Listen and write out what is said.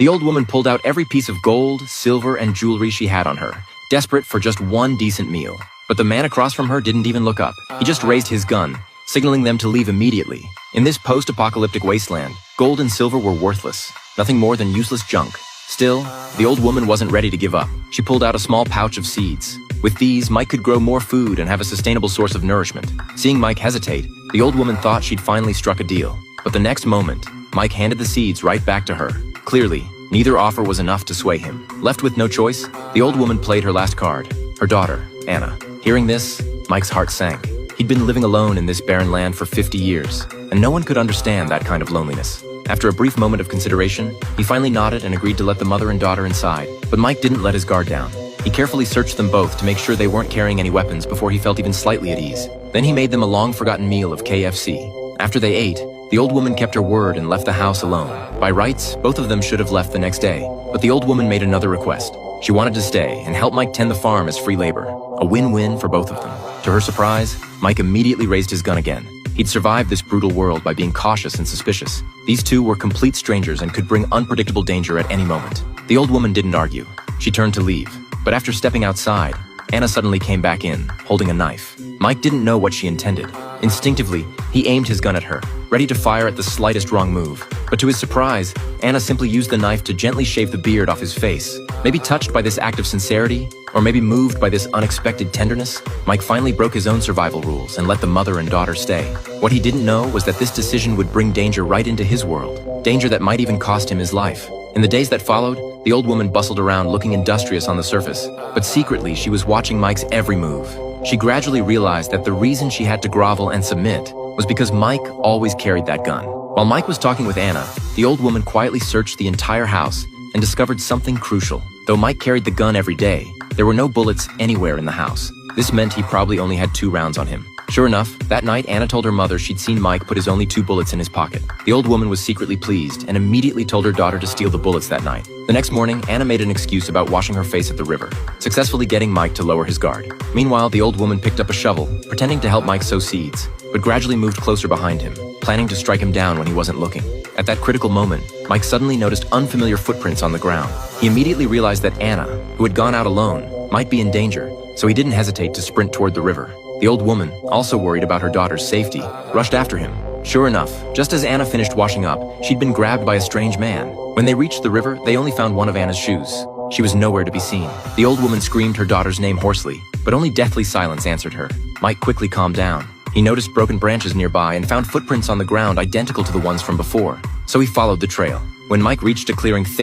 The old woman pulled out every piece of gold, silver, and jewelry she had on her, desperate for just one decent meal. But the man across from her didn't even look up. He just raised his gun, signaling them to leave immediately. In this post-apocalyptic wasteland, gold and silver were worthless, nothing more than useless junk. Still, the old woman wasn't ready to give up. She pulled out a small pouch of seeds. With these, Mike could grow more food and have a sustainable source of nourishment. Seeing Mike hesitate, the old woman thought she'd finally struck a deal. But the next moment, Mike handed the seeds right back to her. Clearly, neither offer was enough to sway him. Left with no choice, the old woman played her last card, her daughter, Anna. Hearing this, Mike's heart sank. He'd been living alone in this barren land for 50 years, and no one could understand that kind of loneliness. After a brief moment of consideration, he finally nodded and agreed to let the mother and daughter inside. But Mike didn't let his guard down. He carefully searched them both to make sure they weren't carrying any weapons before he felt even slightly at ease. Then he made them a long-forgotten meal of KFC. After they ate, the old woman kept her word and left the house alone. By rights, both of them should have left the next day, but the old woman made another request. She wanted to stay and help Mike tend the farm as free labor. A win-win for both of them. To her surprise, Mike immediately raised his gun again. He'd survived this brutal world by being cautious and suspicious. These two were complete strangers and could bring unpredictable danger at any moment. The old woman didn't argue. She turned to leave. But after stepping outside, Anna suddenly came back in, holding a knife. Mike didn't know what she intended. Instinctively, he aimed his gun at her, ready to fire at the slightest wrong move. But to his surprise, Anna simply used the knife to gently shave the beard off his face. Maybe touched by this act of sincerity, or maybe moved by this unexpected tenderness, Mike finally broke his own survival rules and let the mother and daughter stay. What he didn't know was that this decision would bring danger right into his world, danger that might even cost him his life. In the days that followed, the old woman bustled around looking industrious on the surface, but secretly she was watching Mike's every move. She gradually realized that the reason she had to grovel and submit was because Mike always carried that gun. While Mike was talking with Anna, the old woman quietly searched the entire house and discovered something crucial. Though Mike carried the gun every day, there were no bullets anywhere in the house. This meant he probably only had 2 rounds on him. Sure enough, that night Anna told her mother she'd seen Mike put his only 2 bullets in his pocket. The old woman was secretly pleased and immediately told her daughter to steal the bullets that night. The next morning, Anna made an excuse about washing her face at the river, successfully getting Mike to lower his guard. Meanwhile, the old woman picked up a shovel, pretending to help Mike sow seeds, but gradually moved closer behind him, planning to strike him down when he wasn't looking. At that critical moment, Mike suddenly noticed unfamiliar footprints on the ground. He immediately realized that Anna, who had gone out alone, might be in danger, so he didn't hesitate to sprint toward the river. The old woman, also worried about her daughter's safety, rushed after him. Sure enough, just as Anna finished washing up, she'd been grabbed by a strange man. When they reached the river, they only found one of Anna's shoes. She was nowhere to be seen. The old woman screamed her daughter's name hoarsely, but only deathly silence answered her. Mike quickly calmed down. He noticed broken branches nearby and found footprints on the ground identical to the ones from before, so he followed the trail. When Mike reached a clearing